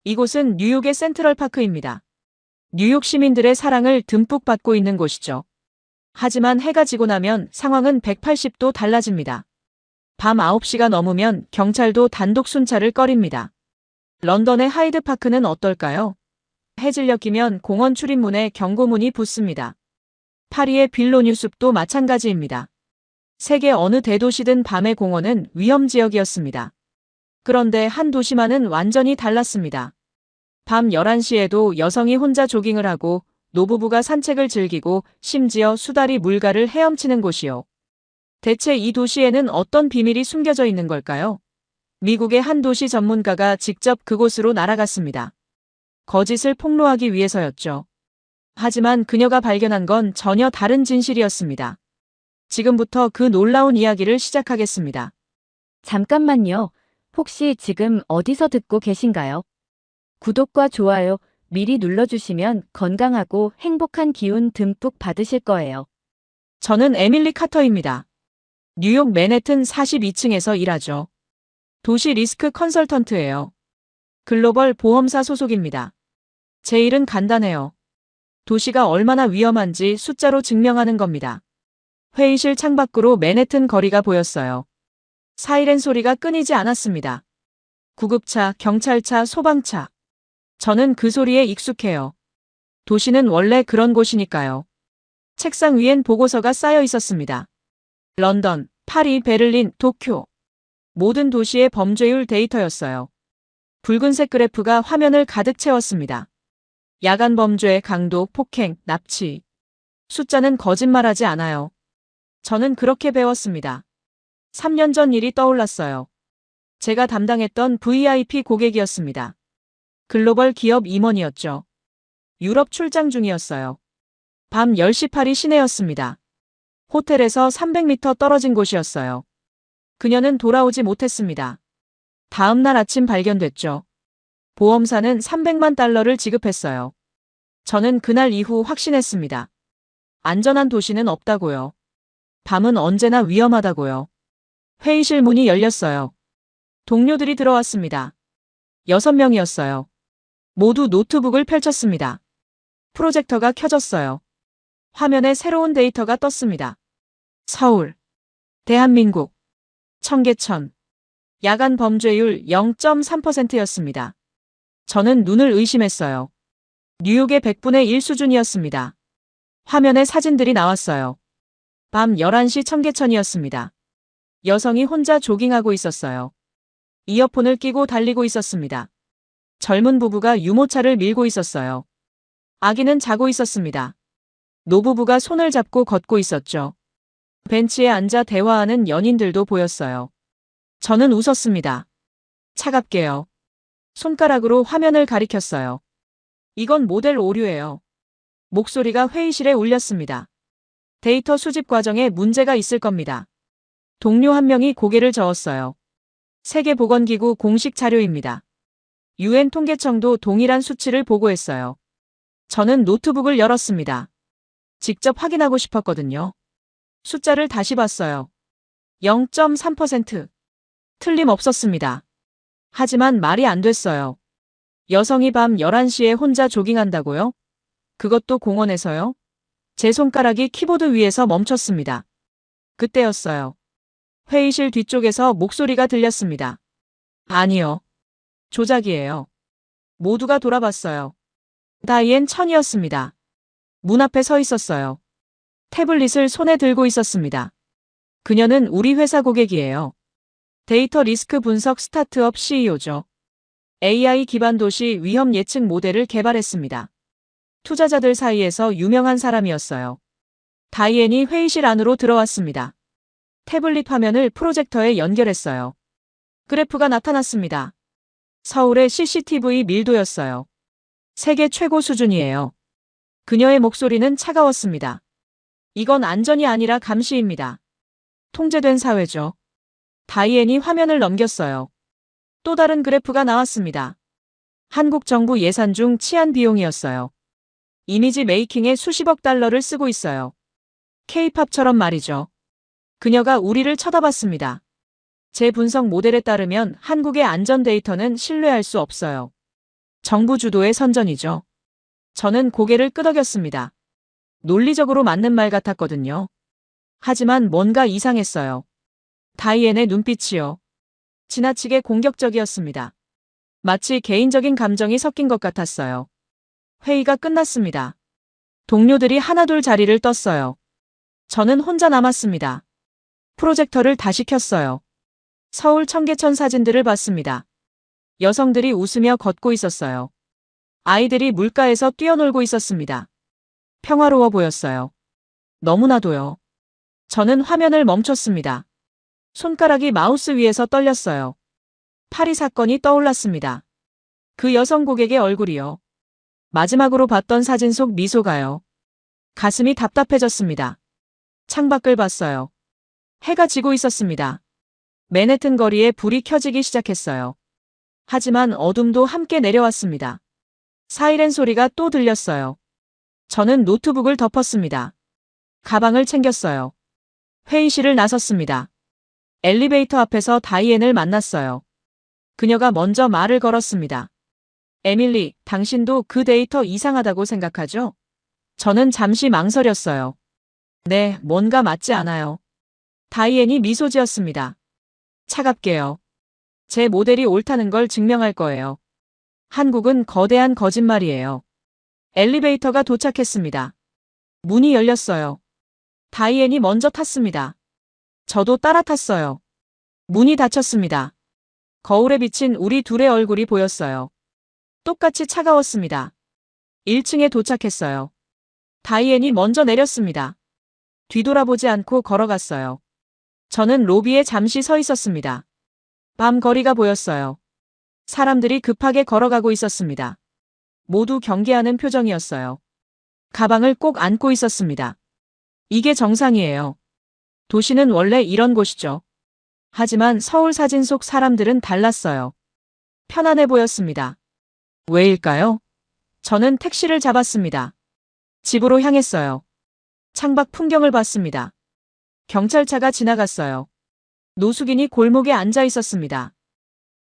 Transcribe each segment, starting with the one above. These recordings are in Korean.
이곳은 뉴욕의 센트럴파크입니다. 뉴욕 시민들의 사랑을 듬뿍 받고 있는 곳이죠. 하지만 해가 지고 나면 상황은 180도 달라집니다. 밤 9시가 넘으면 경찰도 단독 순찰을 꺼립니다. 런던의 하이드파크는 어떨까요? 해질녘 이면 공원 출입문에 경고문이 붙습니다. 파리의 빌로뉴 숲도 마찬가지입니다. 세계 어느 대도시든 밤의 공원은 위험지역이었습니다. 그런데 한 도시만은 완전히 달랐습니다. 밤 11시에도 여성이 혼자 조깅을 하고 노부부가 산책을 즐기고 심지어 수달이 물가를 헤엄치는 곳이요. 대체 이 도시에는 어떤 비밀이 숨겨져 있는 걸까요? 미국의 한 도시 전문가가 직접 그곳으로 날아갔습니다. 거짓을 폭로하기 위해서였죠. 하지만 그녀가 발견한 건 전혀 다른 진실이었습니다. 지금부터 그 놀라운 이야기를 시작하겠습니다. 잠깐만요. 혹시 지금 어디서 듣고 계신가요? 구독과 좋아요 미리 눌러주시면 건강하고 행복한 기운 듬뿍 받으실 거예요. 저는 에밀리 카터입니다. 뉴욕 맨해튼 42층에서 일하죠. 도시 리스크 컨설턴트예요. 글로벌 보험사 소속입니다. 제 일은 간단해요. 도시가 얼마나 위험한지 숫자로 증명하는 겁니다. 회의실 창밖으로 맨해튼 거리가 보였어요. 사이렌 소리가 끊이지 않았습니다. 구급차, 경찰차, 소방차. 저는 그 소리에 익숙해요. 도시는 원래 그런 곳이니까요. 책상 위엔 보고서가 쌓여 있었습니다. 런던, 파리, 베를린, 도쿄. 모든 도시의 범죄율 데이터였어요. 붉은색 그래프가 화면을 가득 채웠습니다. 야간 범죄, 강도, 폭행, 납치. 숫자는 거짓말하지 않아요. 저는 그렇게 배웠습니다. 3년 전 일이 떠올랐어요. 제가 담당했던 VIP 고객이었습니다. 글로벌 기업 임원이었죠. 유럽 출장 중이었어요. 밤 10시 파리 시내였습니다. 호텔에서 300m 떨어진 곳이었어요. 그녀는 돌아오지 못했습니다. 다음 날 아침 발견됐죠. 보험사는 300만 달러를 지급했어요. 저는 그날 이후 확신했습니다. 안전한 도시는 없다고요. 밤은 언제나 위험하다고요. 회의실 문이 열렸어요. 동료들이 들어왔습니다. 6명이었어요. 모두 노트북을 펼쳤습니다. 프로젝터가 켜졌어요. 화면에 새로운 데이터가 떴습니다. 서울, 대한민국, 청계천. 야간 범죄율 0.3%였습니다. 저는 눈을 의심했어요. 뉴욕의 100분의 1 수준이었습니다. 화면에 사진들이 나왔어요. 밤 11시 청계천이었습니다. 여성이 혼자 조깅하고 있었어요. 이어폰을 끼고 달리고 있었습니다. 젊은 부부가 유모차를 밀고 있었어요. 아기는 자고 있었습니다. 노부부가 손을 잡고 걷고 있었죠. 벤치에 앉아 대화하는 연인들도 보였어요. 저는 웃었습니다. 차갑게요. 손가락으로 화면을 가리켰어요. 이건 모델 오류예요. 목소리가 회의실에 울렸습니다. 데이터 수집 과정에 문제가 있을 겁니다. 동료 한 명이 고개를 저었어요. 세계보건기구 공식 자료입니다. UN 통계청도 동일한 수치를 보고했어요. 저는 노트북을 열었습니다. 직접 확인하고 싶었거든요. 숫자를 다시 봤어요. 0.3%. 틀림없었습니다. 하지만 말이 안 됐어요. 여성이 밤 11시에 혼자 조깅한다고요? 그것도 공원에서요? 제 손가락이 키보드 위에서 멈췄습니다. 그때였어요. 회의실 뒤쪽에서 목소리가 들렸습니다. 아니요. 조작이에요. 모두가 돌아봤어요. 다이앤 천이었습니다. 문 앞에 서 있었어요. 태블릿을 손에 들고 있었습니다. 그녀는 우리 회사 고객이에요. 데이터 리스크 분석 스타트업 CEO죠. AI 기반 도시 위험 예측 모델을 개발했습니다. 투자자들 사이에서 유명한 사람이었어요. 다이앤이 회의실 안으로 들어왔습니다. 태블릿 화면을 프로젝터에 연결했어요. 그래프가 나타났습니다. 서울의 CCTV 밀도였어요. 세계 최고 수준이에요. 그녀의 목소리는 차가웠습니다. 이건 안전이 아니라 감시입니다. 통제된 사회죠. 다이앤이 화면을 넘겼어요. 또 다른 그래프가 나왔습니다. 한국 정부 예산 중 치안 비용이었어요. 이미지 메이킹에 수십억 달러를 쓰고 있어요. K-팝처럼 말이죠. 그녀가 우리를 쳐다봤습니다. 제 분석 모델에 따르면 한국의 안전 데이터는 신뢰할 수 없어요. 정부 주도의 선전이죠. 저는 고개를 끄덕였습니다. 논리적으로 맞는 말 같았거든요. 하지만 뭔가 이상했어요. 다이앤의 눈빛이요. 지나치게 공격적이었습니다. 마치 개인적인 감정이 섞인 것 같았어요. 회의가 끝났습니다. 동료들이 하나둘 자리를 떴어요. 저는 혼자 남았습니다. 프로젝터를 다시 켰어요. 서울 청계천 사진들을 봤습니다. 여성들이 웃으며 걷고 있었어요. 아이들이 물가에서 뛰어놀고 있었습니다. 평화로워 보였어요. 너무나도요. 저는 화면을 멈췄습니다. 손가락이 마우스 위에서 떨렸어요. 파리 사건이 떠올랐습니다. 그 여성 고객의 얼굴이요. 마지막으로 봤던 사진 속 미소가요. 가슴이 답답해졌습니다. 창밖을 봤어요. 해가 지고 있었습니다. 맨해튼 거리에 불이 켜지기 시작했어요. 하지만 어둠도 함께 내려왔습니다. 사이렌 소리가 또 들렸어요. 저는 노트북을 덮었습니다. 가방을 챙겼어요. 회의실을 나섰습니다. 엘리베이터 앞에서 다이앤을 만났어요. 그녀가 먼저 말을 걸었습니다. 에밀리, 당신도 그 데이터 이상하다고 생각하죠? 저는 잠시 망설였어요. 네, 뭔가 맞지 않아요. 다이앤이 미소 지었습니다. 차갑게요. 제 모델이 옳다는 걸 증명할 거예요. 한국은 거대한 거짓말이에요. 엘리베이터가 도착했습니다. 문이 열렸어요. 다이앤이 먼저 탔습니다. 저도 따라 탔어요. 문이 닫혔습니다. 거울에 비친 우리 둘의 얼굴이 보였어요. 똑같이 차가웠습니다. 1층에 도착했어요. 다이앤이 먼저 내렸습니다. 뒤돌아보지 않고 걸어갔어요. 저는 로비에 잠시 서 있었습니다. 밤 거리가 보였어요. 사람들이 급하게 걸어가고 있었습니다. 모두 경계하는 표정이었어요. 가방을 꼭 안고 있었습니다. 이게 정상이에요. 도시는 원래 이런 곳이죠. 하지만 서울 사진 속 사람들은 달랐어요. 편안해 보였습니다. 왜일까요? 저는 택시를 잡았습니다. 집으로 향했어요. 창밖 풍경을 봤습니다. 경찰차가 지나갔어요. 노숙인이 골목에 앉아 있었습니다.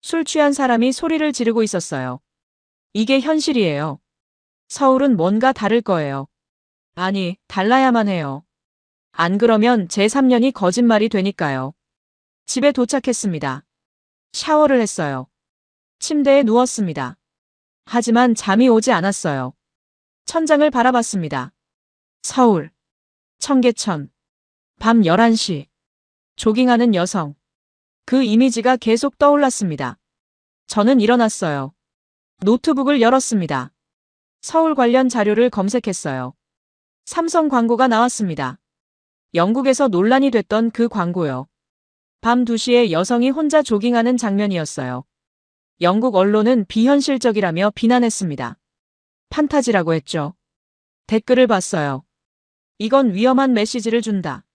술 취한 사람이 소리를 지르고 있었어요. 이게 현실이에요. 서울은 뭔가 다를 거예요. 아니, 달라야만 해요. 안 그러면 제 3년이 거짓말이 되니까요. 집에 도착했습니다. 샤워를 했어요. 침대에 누웠습니다. 하지만 잠이 오지 않았어요. 천장을 바라봤습니다. 서울, 청계천, 밤 11시, 조깅하는 여성. 그 이미지가 계속 떠올랐습니다. 저는 일어났어요. 노트북을 열었습니다. 서울 관련 자료를 검색했어요. 삼성 광고가 나왔습니다. 영국에서 논란이 됐던 그 광고요. 밤 2시에 여성이 혼자 조깅하는 장면이었어요. 영국 언론은 비현실적이라며 비난했습니다. 판타지라고 했죠. 댓글을 봤어요. 이건 위험한 메시지를 준다.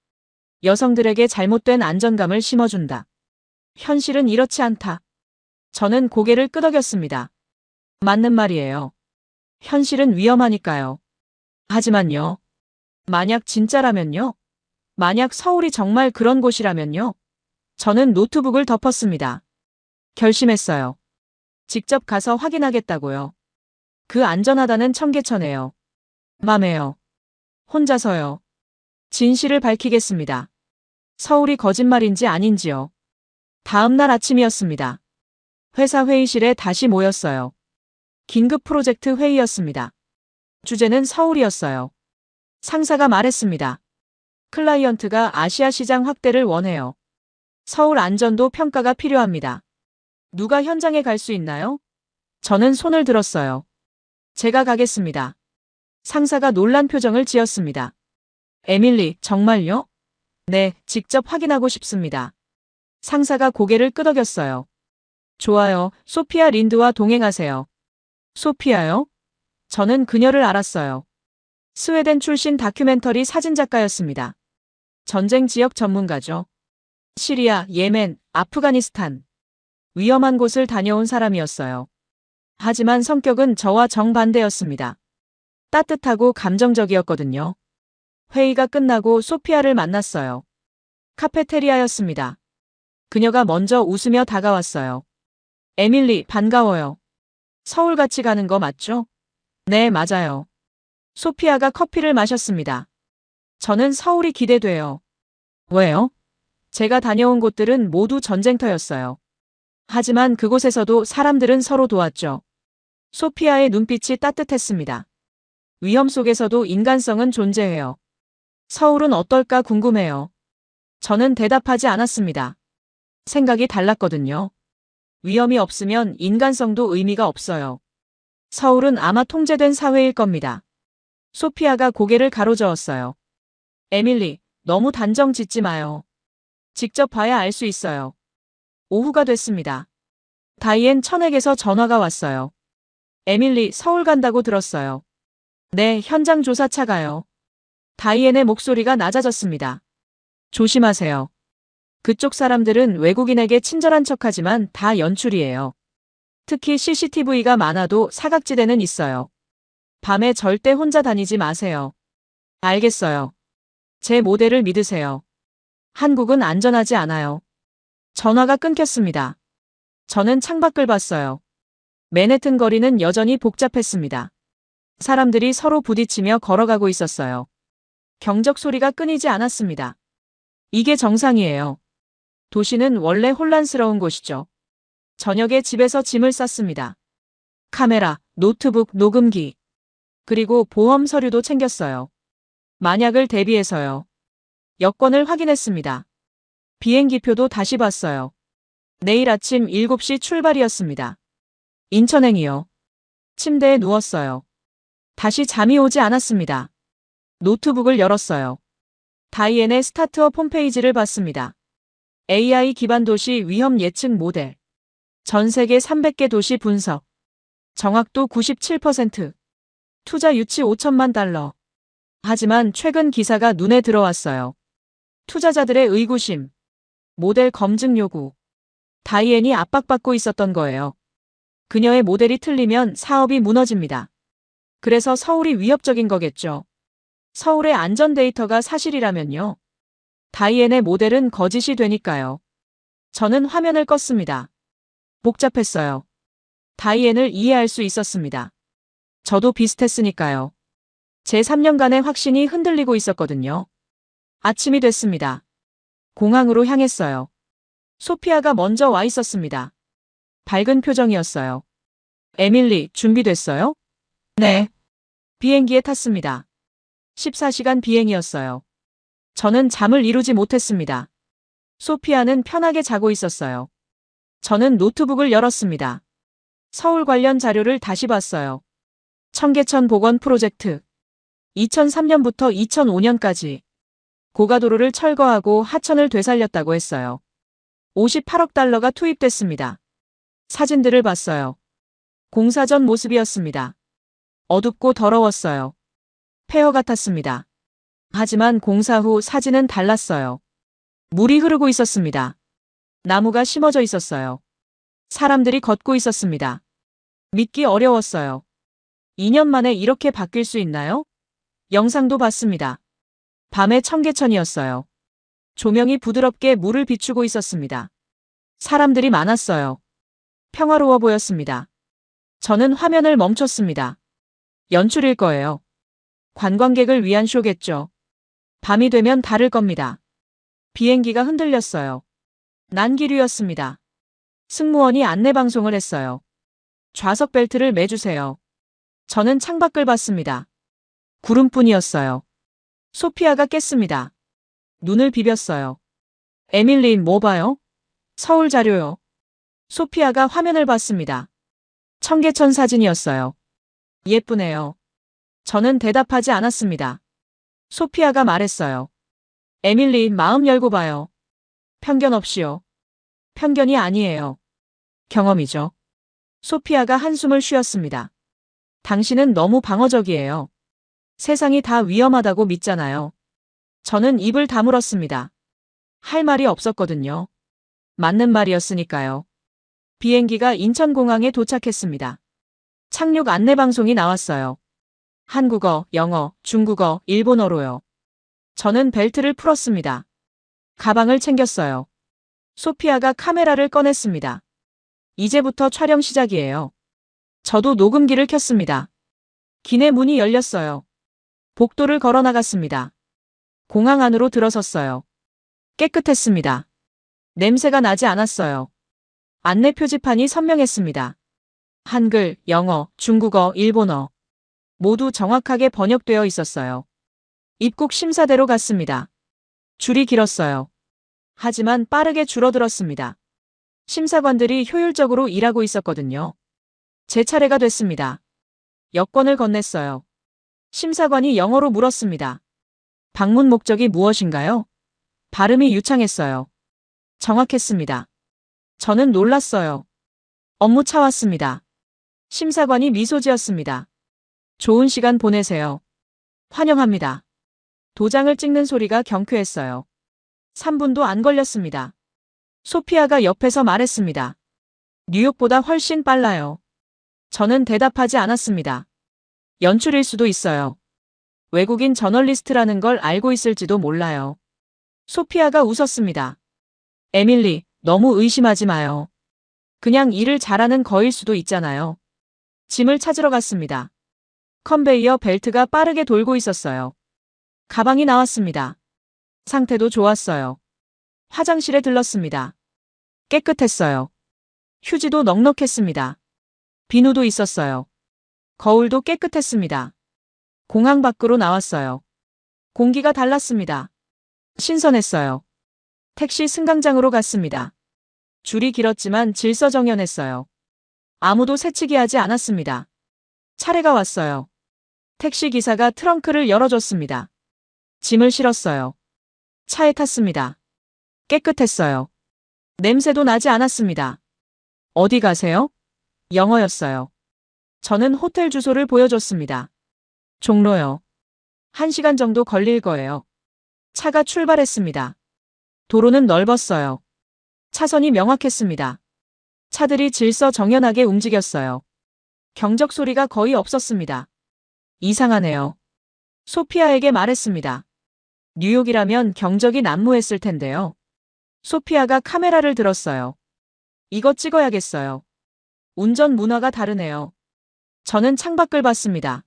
여성들에게 잘못된 안전감을 심어준다. 현실은 이렇지 않다. 저는 고개를 끄덕였습니다. 맞는 말이에요. 현실은 위험하니까요. 하지만요. 만약 진짜라면요? 만약 서울이 정말 그런 곳이라면요? 저는 노트북을 덮었습니다. 결심했어요. 직접 가서 확인하겠다고요. 그 안전하다는 청계천에요. 맘에요. 혼자서요. 진실을 밝히겠습니다. 서울이 거짓말인지 아닌지요. 다음 날 아침이었습니다. 회사 회의실에 다시 모였어요. 긴급 프로젝트 회의였습니다. 주제는 서울이었어요. 상사가 말했습니다. 클라이언트가 아시아 시장 확대를 원해요. 서울 안전도 평가가 필요합니다. 누가 현장에 갈 수 있나요? 저는 손을 들었어요. 제가 가겠습니다. 상사가 놀란 표정을 지었습니다. 에밀리, 정말요? 네, 직접 확인하고 싶습니다. 상사가 고개를 끄덕였어요. 좋아요, 소피아 린드와 동행하세요. 소피아요? 저는 그녀를 알았어요. 스웨덴 출신 다큐멘터리 사진작가였습니다. 전쟁 지역 전문가죠. 시리아, 예멘, 아프가니스탄. 위험한 곳을 다녀온 사람이었어요. 하지만 성격은 저와 정반대였습니다. 따뜻하고 감정적이었거든요. 회의가 끝나고 소피아를 만났어요. 카페테리아였습니다. 그녀가 먼저 웃으며 다가왔어요. 에밀리, 반가워요. 서울 같이 가는 거 맞죠? 네, 맞아요. 소피아가 커피를 마셨습니다. 저는 서울이 기대돼요. 왜요? 제가 다녀온 곳들은 모두 전쟁터였어요. 하지만 그곳에서도 사람들은 서로 도왔죠. 소피아의 눈빛이 따뜻했습니다. 위험 속에서도 인간성은 존재해요. 서울은 어떨까 궁금해요. 저는 대답하지 않았습니다. 생각이 달랐거든요. 위험이 없으면 인간성도 의미가 없어요. 서울은 아마 통제된 사회일 겁니다. 소피아가 고개를 가로저었어요. 에밀리, 너무 단정 짓지 마요. 직접 봐야 알 수 있어요. 오후가 됐습니다. 다이앤 천에게서 전화가 왔어요. 에밀리, 서울 간다고 들었어요. 네, 현장 조사차 가요. 다이앤의 목소리가 낮아졌습니다. 조심하세요. 그쪽 사람들은 외국인에게 친절한 척하지만 다 연출이에요. 특히 CCTV가 많아도 사각지대는 있어요. 밤에 절대 혼자 다니지 마세요. 알겠어요. 제 모델을 믿으세요. 한국은 안전하지 않아요. 전화가 끊겼습니다. 저는 창밖을 봤어요. 맨해튼 거리는 여전히 복잡했습니다. 사람들이 서로 부딪히며 걸어가고 있었어요. 경적 소리가 끊이지 않았습니다. 이게 정상이에요. 도시는 원래 혼란스러운 곳이죠. 저녁에 집에서 짐을 쌌습니다. 카메라, 노트북, 녹음기. 그리고 보험 서류도 챙겼어요. 만약을 대비해서요. 여권을 확인했습니다. 비행기표도 다시 봤어요. 내일 아침 7시 출발이었습니다. 인천행이요. 침대에 누웠어요. 다시 잠이 오지 않았습니다. 노트북을 열었어요. 다이앤의 스타트업 홈페이지를 봤습니다. AI 기반 도시 위험 예측 모델. 전 세계 300개 도시 분석. 정확도 97%. 투자 유치 5천만 달러. 하지만 최근 기사가 눈에 들어왔어요. 투자자들의 의구심. 모델 검증 요구. 다이앤이 압박받고 있었던 거예요. 그녀의 모델이 틀리면 사업이 무너집니다. 그래서 서울이 위협적인 거겠죠. 서울의 안전 데이터가 사실이라면요. 다이앤의 모델은 거짓이 되니까요. 저는 화면을 껐습니다. 복잡했어요. 다이앤을 이해할 수 있었습니다. 저도 비슷했으니까요. 제 3년간의 확신이 흔들리고 있었거든요. 아침이 됐습니다. 공항으로 향했어요. 소피아가 먼저 와 있었습니다. 밝은 표정이었어요. 에밀리, 준비됐어요? 네. 비행기에 탔습니다. 14시간 비행이었어요. 저는 잠을 이루지 못했습니다. 소피아는 편하게 자고 있었어요. 저는 노트북을 열었습니다. 서울 관련 자료를 다시 봤어요. 청계천 복원 프로젝트. 2003년부터 2005년까지 고가도로를 철거하고 하천을 되살렸다고 했어요. 58억 달러가 투입됐습니다. 사진들을 봤어요. 공사 전 모습이었습니다. 어둡고 더러웠어요. 폐허 같았습니다. 하지만 공사 후 사진은 달랐어요. 물이 흐르고 있었습니다. 나무가 심어져 있었어요. 사람들이 걷고 있었습니다. 믿기 어려웠어요. 2년 만에 이렇게 바뀔 수 있나요? 영상도 봤습니다. 밤의 청계천이었어요. 조명이 부드럽게 물을 비추고 있었습니다. 사람들이 많았어요. 평화로워 보였습니다. 저는 화면을 멈췄습니다. 연출일 거예요. 관광객을 위한 쇼겠죠. 밤이 되면 다를 겁니다. 비행기가 흔들렸어요. 난기류였습니다. 승무원이 안내방송을 했어요. 좌석 벨트를 매주세요. 저는 창밖을 봤습니다. 구름뿐이었어요. 소피아가 깼습니다. 눈을 비볐어요. 에밀리, 뭐 봐요? 서울 자료요. 소피아가 화면을 봤습니다. 청계천 사진이었어요. 예쁘네요. 저는 대답하지 않았습니다. 소피아가 말했어요. 에밀리, 마음 열고 봐요. 편견 없이요. 편견이 아니에요. 경험이죠. 소피아가 한숨을 쉬었습니다. 당신은 너무 방어적이에요. 세상이 다 위험하다고 믿잖아요. 저는 입을 다물었습니다. 할 말이 없었거든요. 맞는 말이었으니까요. 비행기가 인천공항에 도착했습니다. 착륙 안내방송이 나왔어요. 한국어, 영어, 중국어, 일본어로요. 저는 벨트를 풀었습니다. 가방을 챙겼어요. 소피아가 카메라를 꺼냈습니다. 이제부터 촬영 시작이에요. 저도 녹음기를 켰습니다. 기내 문이 열렸어요. 복도를 걸어 나갔습니다. 공항 안으로 들어섰어요. 깨끗했습니다. 냄새가 나지 않았어요. 안내 표지판이 선명했습니다. 한글, 영어, 중국어, 일본어 모두 정확하게 번역되어 있었어요. 입국 심사대로 갔습니다. 줄이 길었어요. 하지만 빠르게 줄어들었습니다. 심사관들이 효율적으로 일하고 있었거든요. 제 차례가 됐습니다. 여권을 건넸어요. 심사관이 영어로 물었습니다. 방문 목적이 무엇인가요? 발음이 유창했어요. 정확했습니다. 저는 놀랐어요. 업무 차 왔습니다. 심사관이 미소 지었습니다. 좋은 시간 보내세요. 환영합니다. 도장을 찍는 소리가 경쾌했어요. 3분도 안 걸렸습니다. 소피아가 옆에서 말했습니다. 뉴욕보다 훨씬 빨라요. 저는 대답하지 않았습니다. 연출일 수도 있어요. 외국인 저널리스트라는 걸 알고 있을지도 몰라요. 소피아가 웃었습니다. 에밀리, 너무 의심하지 마요. 그냥 일을 잘하는 거일 수도 있잖아요. 짐을 찾으러 갔습니다. 컨베이어 벨트가 빠르게 돌고 있었어요. 가방이 나왔습니다. 상태도 좋았어요. 화장실에 들렀습니다. 깨끗했어요. 휴지도 넉넉했습니다. 비누도 있었어요. 거울도 깨끗했습니다. 공항 밖으로 나왔어요. 공기가 달랐습니다. 신선했어요. 택시 승강장으로 갔습니다. 줄이 길었지만 질서정연했어요. 아무도 새치기하지 않았습니다. 차례가 왔어요. 택시 기사가 트렁크를 열어줬습니다. 짐을 실었어요. 차에 탔습니다. 깨끗했어요. 냄새도 나지 않았습니다. 어디 가세요? 영어였어요. 저는 호텔 주소를 보여줬습니다. 종로요. 1시간 정도 걸릴 거예요. 차가 출발했습니다. 도로는 넓었어요. 차선이 명확했습니다. 차들이 질서정연하게 움직였어요. 경적 소리가 거의 없었습니다. 이상하네요. 소피아에게 말했습니다. 뉴욕이라면 경적이 난무했을 텐데요. 소피아가 카메라를 들었어요. 이거 찍어야겠어요. 운전 문화가 다르네요. 저는 창밖을 봤습니다.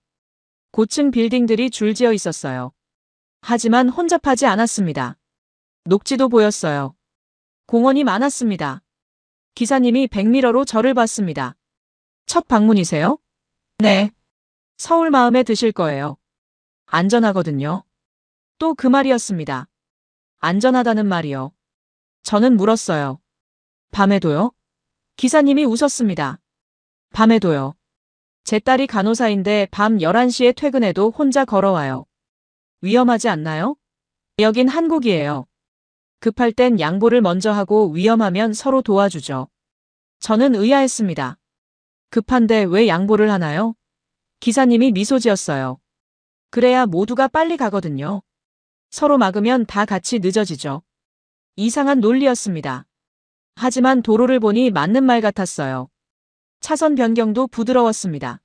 고층 빌딩들이 줄지어 있었어요. 하지만 혼잡하지 않았습니다. 녹지도 보였어요. 공원이 많았습니다. 기사님이 백미러로 저를 봤습니다. 첫 방문이세요? 네. 서울 마음에 드실 거예요. 안전하거든요. 또 그 말이었습니다. 안전하다는 말이요. 저는 물었어요. 밤에도요? 기사님이 웃었습니다. 밤에도요. 제 딸이 간호사인데 밤 11시에 퇴근해도 혼자 걸어와요. 위험하지 않나요? 여긴 한국이에요. 급할 땐 양보를 먼저 하고 위험하면 서로 도와주죠. 저는 의아했습니다. 급한데 왜 양보를 하나요? 기사님이 미소 지었어요. 그래야 모두가 빨리 가거든요. 서로 막으면 다 같이 늦어지죠. 이상한 논리였습니다. 하지만 도로를 보니 맞는 말 같았어요. 차선 변경도 부드러웠습니다.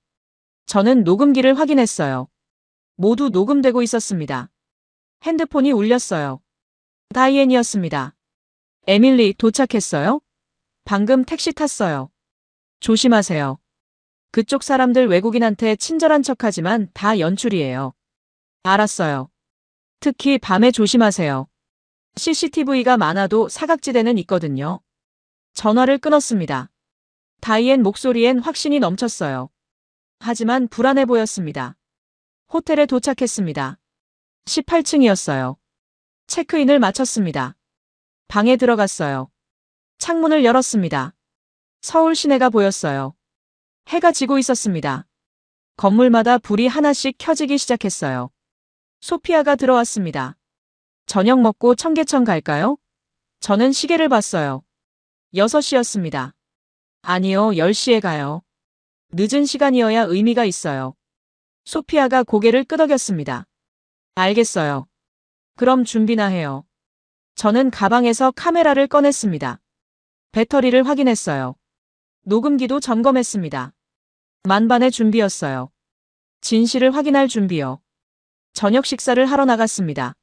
저는 녹음기를 확인했어요. 모두 녹음되고 있었습니다. 핸드폰이 울렸어요. 다이앤이었습니다. 에밀리, 도착했어요? 방금 택시 탔어요. 조심하세요. 그쪽 사람들 외국인한테 친절한 척하지만 다 연출이에요. 알았어요. 특히 밤에 조심하세요. CCTV가 많아도 사각지대는 있거든요. 전화를 끊었습니다. 다이앤 목소리엔 확신이 넘쳤어요. 하지만 불안해 보였습니다. 호텔에 도착했습니다. 18층이었어요. 체크인을 마쳤습니다. 방에 들어갔어요. 창문을 열었습니다. 서울 시내가 보였어요. 해가 지고 있었습니다. 건물마다 불이 하나씩 켜지기 시작했어요. 소피아가 들어왔습니다. 저녁 먹고 청계천 갈까요? 저는 시계를 봤어요. 6시였습니다. 아니요, 10시에 가요. 늦은 시간이어야 의미가 있어요. 소피아가 고개를 끄덕였습니다. 알겠어요. 그럼 준비나 해요. 저는 가방에서 카메라를 꺼냈습니다. 배터리를 확인했어요. 녹음기도 점검했습니다. 만반의 준비였어요. 진실을 확인할 준비요. 저녁 식사를 하러 나갔습니다.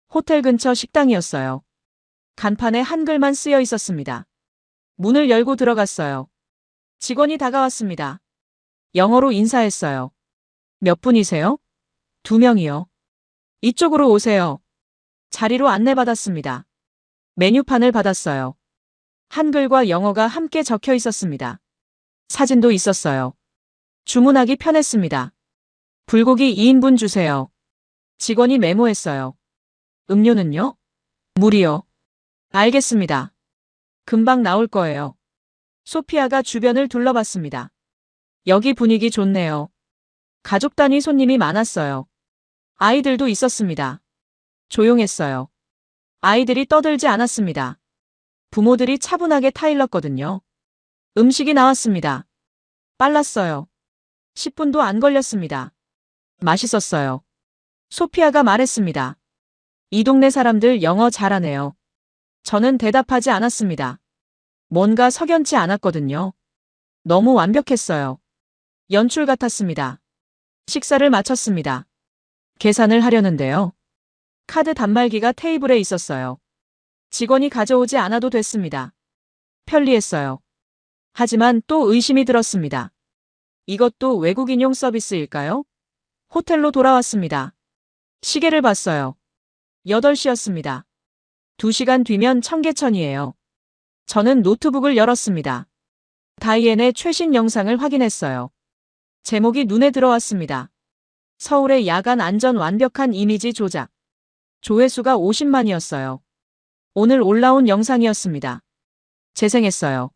호텔 근처 식당이었어요. 간판에 한글만 쓰여 있었습니다. 문을 열고 들어갔어요. 직원이 다가왔습니다. 영어로 인사했어요. 몇 분이세요? 2명이요. 이쪽으로 오세요. 자리로 안내받았습니다. 메뉴판을 받았어요. 한글과 영어가 함께 적혀 있었습니다. 사진도 있었어요. 주문하기 편했습니다. 불고기 2인분 주세요. 직원이 메모했어요. 음료는요? 물이요. 알겠습니다. 금방 나올 거예요. 소피아가 주변을 둘러봤습니다. 여기 분위기 좋네요. 가족 단위 손님이 많았어요. 아이들도 있었습니다. 조용했어요. 아이들이 떠들지 않았습니다. 부모들이 차분하게 타일렀거든요. 음식이 나왔습니다. 빨랐어요. 10분도 안 걸렸습니다. 맛있었어요. 소피아가 말했습니다. 이 동네 사람들 영어 잘하네요. 저는 대답하지 않았습니다. 뭔가 석연치 않았거든요. 너무 완벽했어요. 연출 같았습니다. 식사를 마쳤습니다. 계산을 하려는데요. 카드 단말기가 테이블에 있었어요. 직원이 가져오지 않아도 됐습니다. 편리했어요. 하지만 또 의심이 들었습니다. 이것도 외국인용 서비스일까요? 호텔로 돌아왔습니다. 시계를 봤어요. 8시였습니다. 2시간 뒤면 청계천이에요. 저는 노트북을 열었습니다. 다이앤의 최신 영상을 확인했어요. 제목이 눈에 들어왔습니다. 서울의 야간 안전 완벽한 이미지 조작. 조회수가 50만이었어요. 오늘 올라온 영상이었습니다. 재생했어요.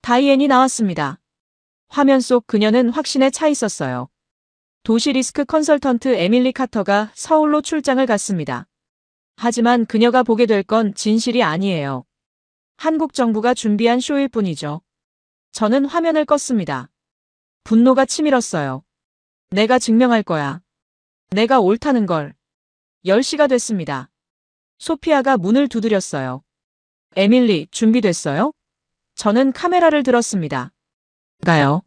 다이앤이 나왔습니다. 화면 속 그녀는 확신에 차 있었어요. 도시 리스크 컨설턴트 에밀리 카터가 서울로 출장을 갔습니다. 하지만 그녀가 보게 될 건 진실이 아니에요. 한국 정부가 준비한 쇼일 뿐이죠. 저는 화면을 껐습니다. 분노가 치밀었어요. 내가 증명할 거야. 내가 옳다는 걸. 10시가 됐습니다. 소피아가 문을 두드렸어요. 에밀리, 준비됐어요? 저는 카메라를 들었습니다. 가요.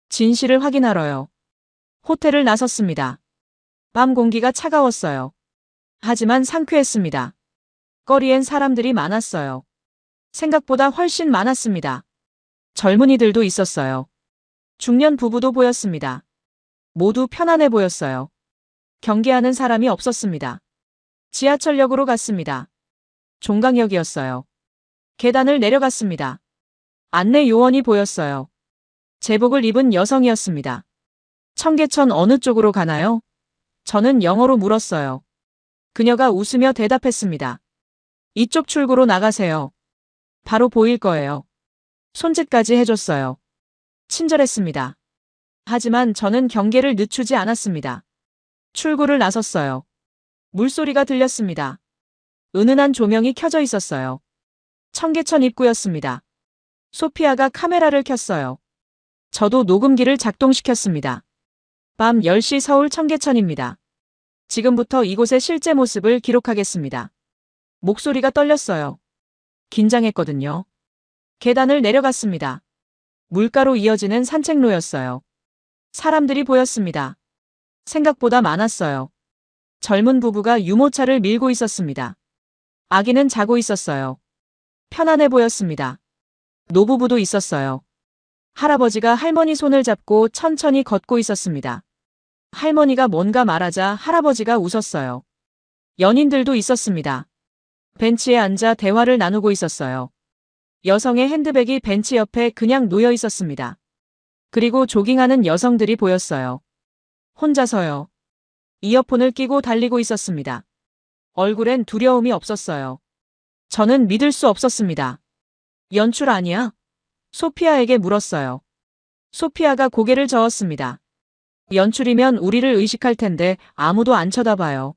진실을 확인하러요. 호텔을 나섰습니다. 밤 공기가 차가웠어요. 하지만 상쾌했습니다. 거리엔 사람들이 많았어요. 생각보다 훨씬 많았습니다. 젊은이들도 있었어요. 중년 부부도 보였습니다. 모두 편안해 보였어요. 경계하는 사람이 없었습니다. 지하철역으로 갔습니다. 종강역이었어요. 계단을 내려갔습니다. 안내 요원이 보였어요. 제복을 입은 여성이었습니다. 청계천 어느 쪽으로 가나요? 저는 영어로 물었어요. 그녀가 웃으며 대답했습니다. 이쪽 출구로 나가세요. 바로 보일 거예요. 손짓까지 해줬어요. 친절했습니다. 하지만 저는 경계를 늦추지 않았습니다. 출구를 나섰어요. 물소리가 들렸습니다. 은은한 조명이 켜져 있었어요. 청계천 입구였습니다. 소피아가 카메라를 켰어요. 저도 녹음기를 작동시켰습니다. 밤 10시 서울 청계천입니다. 지금부터 이곳의 실제 모습을 기록하겠습니다. 목소리가 떨렸어요. 긴장했거든요. 계단을 내려갔습니다. 물가로 이어지는 산책로였어요. 사람들이 보였습니다. 생각보다 많았어요. 젊은 부부가 유모차를 밀고 있었습니다. 아기는 자고 있었어요. 편안해 보였습니다. 노부부도 있었어요. 할아버지가 할머니 손을 잡고 천천히 걷고 있었습니다. 할머니가 뭔가 말하자 할아버지가 웃었어요. 연인들도 있었습니다. 벤치에 앉아 대화를 나누고 있었어요. 여성의 핸드백이 벤치 옆에 그냥 놓여 있었습니다. 그리고 조깅하는 여성들이 보였어요. 혼자서요. 이어폰을 끼고 달리고 있었습니다. 얼굴엔 두려움이 없었어요. 저는 믿을 수 없었습니다. 연출 아니야? 소피아에게 물었어요. 소피아가 고개를 저었습니다. 연출이면 우리를 의식할 텐데 아무도 안 쳐다봐요.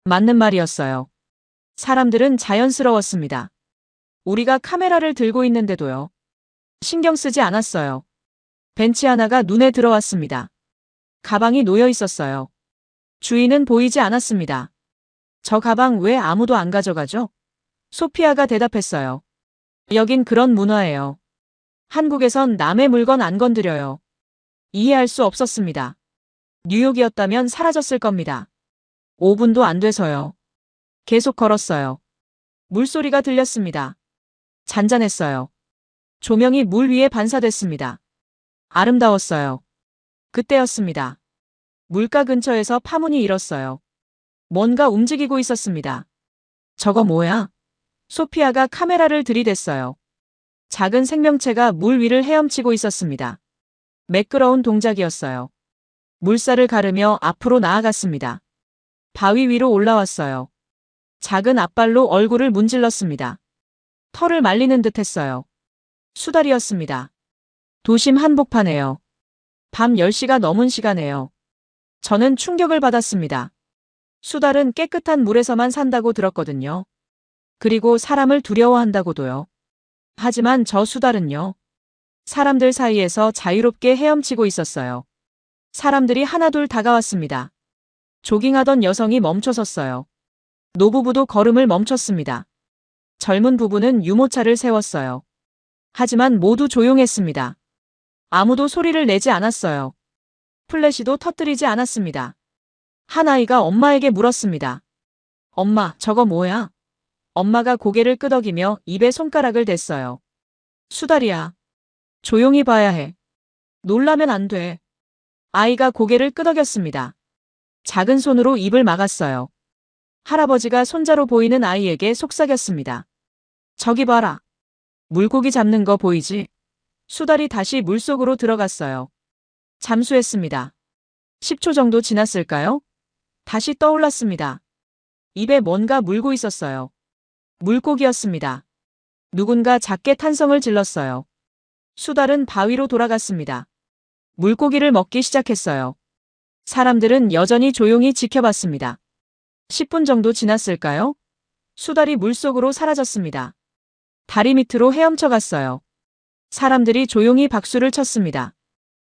맞는 말이었어요. 사람들은 자연스러웠습니다. 우리가 카메라를 들고 있는데도요. 신경 쓰지 않았어요. 벤치 하나가 눈에 들어왔습니다. 가방이 놓여 있었어요. 주인은 보이지 않았습니다. 저 가방 왜 아무도 안 가져가죠? 소피아가 대답했어요. 여긴 그런 문화예요. 한국에선 남의 물건 안 건드려요. 이해할 수 없었습니다. 뉴욕이었다면 사라졌을 겁니다. 5분도 안 돼서요. 계속 걸었어요. 물소리가 들렸습니다. 잔잔했어요. 조명이 물 위에 반사됐습니다. 아름다웠어요. 그때였습니다. 물가 근처에서 파문이 일었어요. 뭔가 움직이고 있었습니다. 저거 뭐야? 소피아가 카메라를 들이댔어요. 작은 생명체가 물 위를 헤엄치고 있었습니다. 매끄러운 동작이었어요. 물살을 가르며 앞으로 나아갔습니다. 바위 위로 올라왔어요. 작은 앞발로 얼굴을 문질렀습니다. 털을 말리는 듯 했어요. 수달이었습니다. 도심 한복판에요. 밤 10시가 넘은 시간에요. 저는 충격을 받았습니다. 수달은 깨끗한 물에서만 산다고 들었거든요. 그리고 사람을 두려워한다고도요. 하지만 저 수달은요. 사람들 사이에서 자유롭게 헤엄치고 있었어요. 사람들이 하나둘 다가왔습니다. 조깅하던 여성이 멈춰섰어요. 노부부도 걸음을 멈췄습니다. 젊은 부부는 유모차를 세웠어요. 하지만 모두 조용했습니다. 아무도 소리를 내지 않았어요. 플래시도 터뜨리지 않았습니다. 한 아이가 엄마에게 물었습니다. 엄마, 저거 뭐야? 엄마가 고개를 끄덕이며 입에 손가락을 댔어요. 수달이야. 조용히 봐야 해. 놀라면 안 돼. 아이가 고개를 끄덕였습니다. 작은 손으로 입을 막았어요. 할아버지가 손자로 보이는 아이에게 속삭였습니다. 저기 봐라. 물고기 잡는 거 보이지? 수달이 다시 물속으로 들어갔어요. 잠수했습니다. 10초 정도 지났을까요? 다시 떠올랐습니다. 입에 뭔가 물고 있었어요. 물고기였습니다. 누군가 작게 탄성을 질렀어요. 수달은 바위로 돌아갔습니다. 물고기를 먹기 시작했어요. 사람들은 여전히 조용히 지켜봤습니다. 10분 정도 지났을까요? 수달이 물속으로 사라졌습니다. 다리 밑으로 헤엄쳐 갔어요. 사람들이 조용히 박수를 쳤습니다.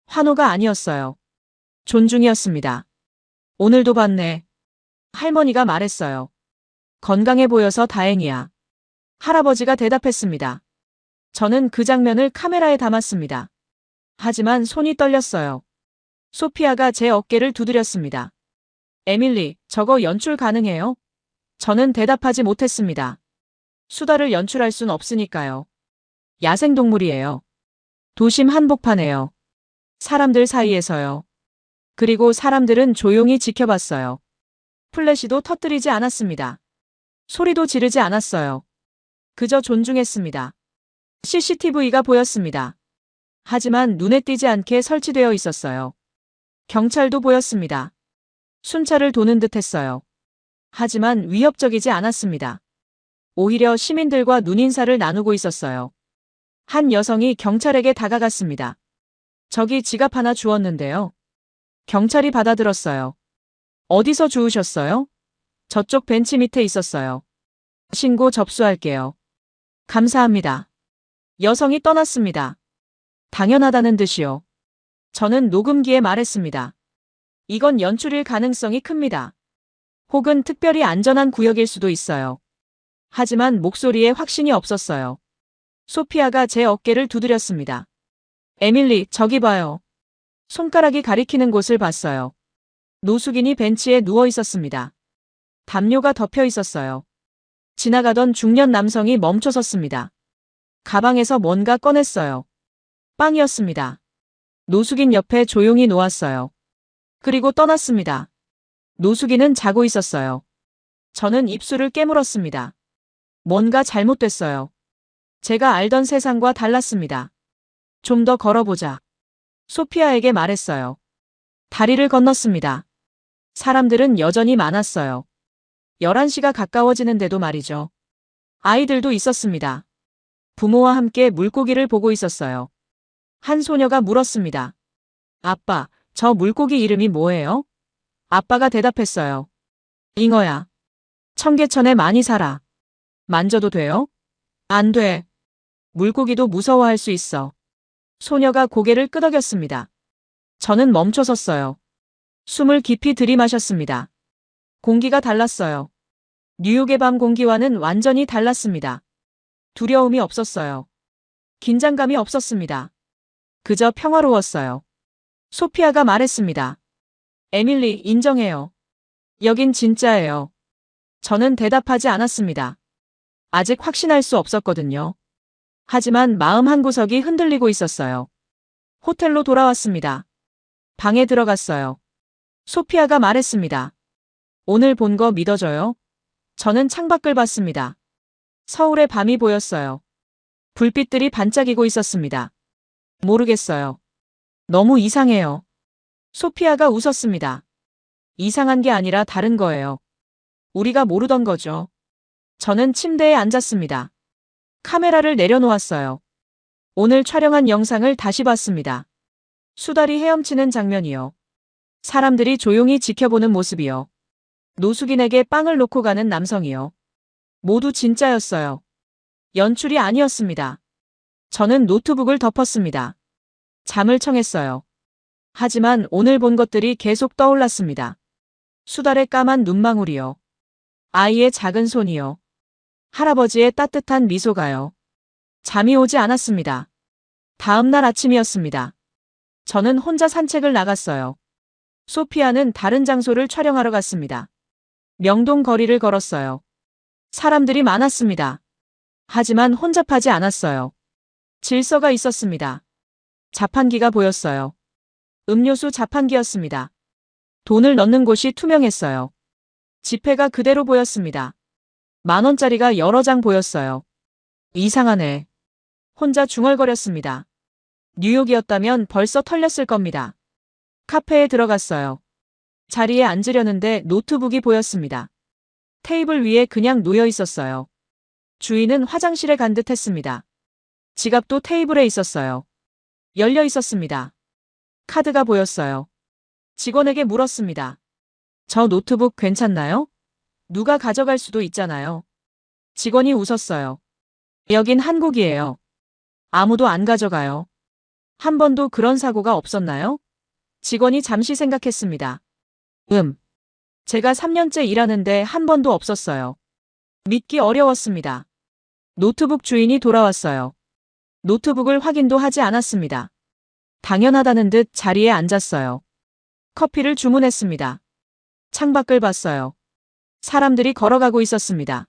환호가 아니었어요. 존중이었습니다. 오늘도 봤네. 할머니가 말했어요. 건강해 보여서 다행이야. 할아버지가 대답했습니다. 저는 그 장면을 카메라에 담았습니다. 하지만 손이 떨렸어요. 소피아가 제 어깨를 두드렸습니다. 에밀리, 저거 연출 가능해요? 저는 대답하지 못했습니다. 수달을 연출할 순 없으니까요. 야생동물이에요. 도심 한복판에요. 사람들 사이에서요. 그리고 사람들은 조용히 지켜봤어요. 플래시도 터뜨리지 않았습니다. 소리도 지르지 않았어요. 그저 존중했습니다. CCTV가 보였습니다. 하지만 눈에 띄지 않게 설치되어 있었어요. 경찰도 보였습니다. 순찰을 도는 듯 했어요. 하지만 위협적이지 않았습니다. 오히려 시민들과 눈인사를 나누고 있었어요. 한 여성이 경찰에게 다가갔습니다. 저기 지갑 하나 주웠는데요. 경찰이 받아들었어요. 어디서 주우셨어요? 저쪽 벤치 밑에 있었어요. 신고 접수할게요. 감사합니다. 여성이 떠났습니다. 당연하다는 듯이요. 저는 녹음기에 말했습니다. 이건 연출일 가능성이 큽니다. 혹은 특별히 안전한 구역일 수도 있어요. 하지만 목소리에 확신이 없었어요. 소피아가 제 어깨를 두드렸습니다. 에밀리, 저기 봐요. 손가락이 가리키는 곳을 봤어요. 노숙인이 벤치에 누워 있었습니다. 담요가 덮여 있었어요. 지나가던 중년 남성이 멈춰 섰습니다. 가방에서 뭔가 꺼냈어요. 빵이었습니다. 노숙인 옆에 조용히 놓았어요. 그리고 떠났습니다. 노숙인은 자고 있었어요. 저는 입술을 깨물었습니다. 뭔가 잘못됐어요. 제가 알던 세상과 달랐습니다. 좀 더 걸어보자. 소피아에게 말했어요. 다리를 건넜습니다. 사람들은 여전히 많았어요. 11시가 가까워지는데도 말이죠. 아이들도 있었습니다. 부모와 함께 물고기를 보고 있었어요. 한 소녀가 물었습니다. 아빠, 저 물고기 이름이 뭐예요? 아빠가 대답했어요. 잉어야. 청계천에 많이 살아. 만져도 돼요? 안 돼. 물고기도 무서워할 수 있어. 소녀가 고개를 끄덕였습니다. 저는 멈춰 섰어요. 숨을 깊이 들이마셨습니다. 공기가 달랐어요. 뉴욕의 밤 공기와는 완전히 달랐습니다. 두려움이 없었어요. 긴장감이 없었습니다. 그저 평화로웠어요. 소피아가 말했습니다. 에밀리, 인정해요. 여긴 진짜예요. 저는 대답하지 않았습니다. 아직 확신할 수 없었거든요. 하지만 마음 한구석이 흔들리고 있었어요. 호텔로 돌아왔습니다. 방에 들어갔어요. 소피아가 말했습니다. 오늘 본 거 믿어져요? 저는 창밖을 봤습니다. 서울의 밤이 보였어요. 불빛들이 반짝이고 있었습니다. 모르겠어요. 너무 이상해요. 소피아가 웃었습니다. 이상한 게 아니라 다른 거예요. 우리가 모르던 거죠. 저는 침대에 앉았습니다. 카메라를 내려놓았어요. 오늘 촬영한 영상을 다시 봤습니다. 수달이 헤엄치는 장면이요. 사람들이 조용히 지켜보는 모습이요. 노숙인에게 빵을 놓고 가는 남성이요. 모두 진짜였어요. 연출이 아니었습니다. 저는 노트북을 덮었습니다. 잠을 청했어요. 하지만 오늘 본 것들이 계속 떠올랐습니다. 수달의 까만 눈망울이요. 아이의 작은 손이요. 할아버지의 따뜻한 미소가요. 잠이 오지 않았습니다. 다음 날 아침이었습니다. 저는 혼자 산책을 나갔어요. 소피아는 다른 장소를 촬영하러 갔습니다. 명동 거리를 걸었어요. 사람들이 많았습니다. 하지만 혼잡하지 않았어요. 질서가 있었습니다. 자판기가 보였어요. 음료수 자판기였습니다. 돈을 넣는 곳이 투명했어요. 지폐가 그대로 보였습니다. 10,000원짜리가 여러 장 보였어요. 이상하네. 혼자 중얼거렸습니다. 뉴욕이었다면 벌써 털렸을 겁니다. 카페에 들어갔어요. 자리에 앉으려는데 노트북이 보였습니다. 테이블 위에 그냥 놓여 있었어요. 주인은 화장실에 간 듯 했습니다. 지갑도 테이블에 있었어요. 열려 있었습니다. 카드가 보였어요. 직원에게 물었습니다. 저 노트북 괜찮나요? 누가 가져갈 수도 있잖아요. 직원이 웃었어요. 여긴 한국이에요. 아무도 안 가져가요. 한 번도 그런 사고가 없었나요? 직원이 잠시 생각했습니다. 제가 3년째 일하는데 한 번도 없었어요. 믿기 어려웠습니다. 노트북 주인이 돌아왔어요. 노트북을 확인도 하지 않았습니다. 당연하다는 듯 자리에 앉았어요. 커피를 주문했습니다. 창밖을 봤어요. 사람들이 걸어가고 있었습니다.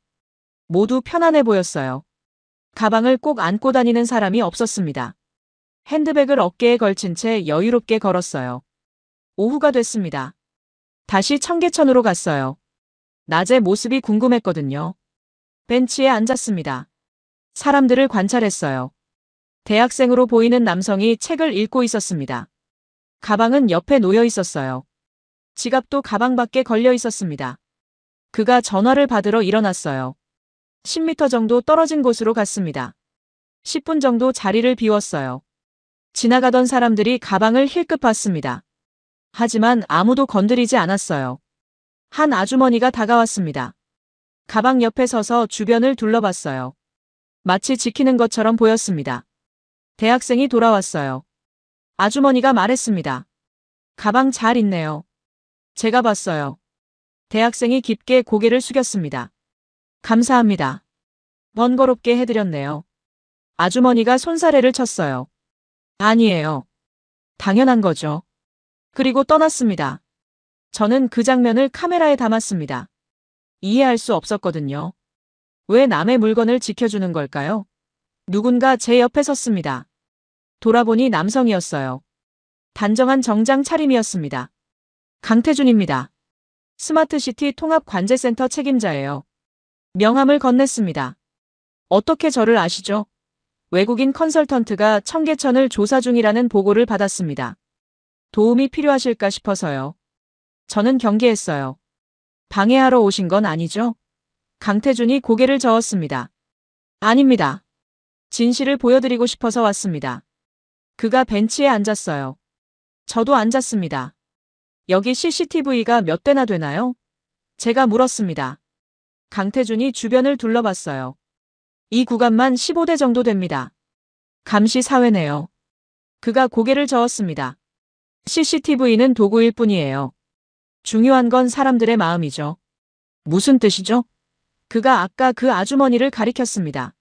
모두 편안해 보였어요. 가방을 꼭 안고 다니는 사람이 없었습니다. 핸드백을 어깨에 걸친 채 여유롭게 걸었어요. 오후가 됐습니다. 다시 청계천으로 갔어요. 낮의 모습이 궁금했거든요. 벤치에 앉았습니다. 사람들을 관찰했어요. 대학생으로 보이는 남성이 책을 읽고 있었습니다. 가방은 옆에 놓여 있었어요. 지갑도 가방 밖에 걸려 있었습니다. 그가 전화를 받으러 일어났어요. 10m 정도 떨어진 곳으로 갔습니다. 10분 정도 자리를 비웠어요. 지나가던 사람들이 가방을 힐끗 봤습니다. 하지만 아무도 건드리지 않았어요. 한 아주머니가 다가왔습니다. 가방 옆에 서서 주변을 둘러봤어요. 마치 지키는 것처럼 보였습니다. 대학생이 돌아왔어요. 아주머니가 말했습니다. 가방 잘 있네요. 제가 봤어요. 대학생이 깊게 고개를 숙였습니다. 감사합니다. 번거롭게 해드렸네요. 아주머니가 손사래를 쳤어요. 아니에요. 당연한 거죠. 그리고 떠났습니다. 저는 그 장면을 카메라에 담았습니다. 이해할 수 없었거든요. 왜 남의 물건을 지켜주는 걸까요? 누군가 제 옆에 섰습니다. 돌아보니 남성이었어요. 단정한 정장 차림이었습니다. 강태준입니다. 스마트시티 통합관제센터 책임자예요. 명함을 건넸습니다. 어떻게 저를 아시죠? 외국인 컨설턴트가 청계천을 조사 중이라는 보고를 받았습니다. 도움이 필요하실까 싶어서요. 저는 경계했어요. 방해하러 오신 건 아니죠? 강태준이 고개를 저었습니다. 아닙니다. 진실을 보여드리고 싶어서 왔습니다. 그가 벤치에 앉았어요. 저도 앉았습니다. 여기 CCTV가 몇 대나 되나요? 제가 물었습니다. 강태준이 주변을 둘러봤어요. 이 구간만 15대 정도 됩니다. 감시 사회네요. 그가 고개를 저었습니다. CCTV는 도구일 뿐이에요. 중요한 건 사람들의 마음이죠. 무슨 뜻이죠? 그가 아까 그 아주머니를 가리켰습니다.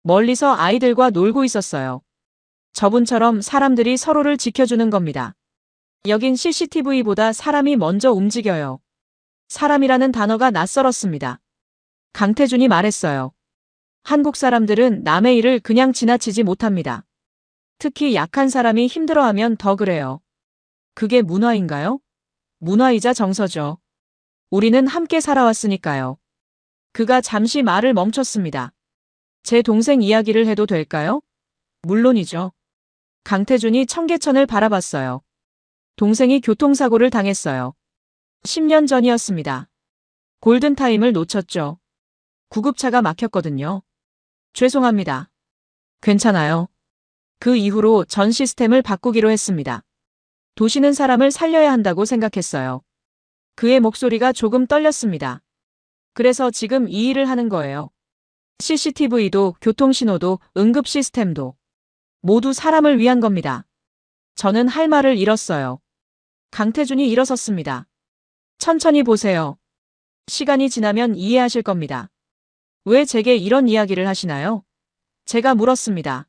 멀리서 아이들과 놀고 있었어요. 저분처럼 사람들이 서로를 지켜주는 겁니다. 여긴 CCTV보다 사람이 먼저 움직여요. 사람이라는 단어가 낯설었습니다. 강태준이 말했어요. 한국 사람들은 남의 일을 그냥 지나치지 못합니다. 특히 약한 사람이 힘들어하면 더 그래요. 그게 문화인가요? 문화이자 정서죠. 우리는 함께 살아왔으니까요. 그가 잠시 말을 멈췄습니다. 제 동생 이야기를 해도 될까요? 물론이죠. 강태준이 청계천을 바라봤어요. 동생이 교통사고를 당했어요. 10년 전이었습니다. 골든타임을 놓쳤죠. 구급차가 막혔거든요. 죄송합니다. 괜찮아요. 그 이후로 전 시스템을 바꾸기로 했습니다. 도시는 사람을 살려야 한다고 생각했어요. 그의 목소리가 조금 떨렸습니다. 그래서 지금 이 일을 하는 거예요. CCTV도 교통신호도 응급 시스템도 모두 사람을 위한 겁니다. 저는 할 말을 잃었어요. 강태준이 일어섰습니다. 천천히 보세요. 시간이 지나면 이해하실 겁니다. 왜 제게 이런 이야기를 하시나요? 제가 물었습니다.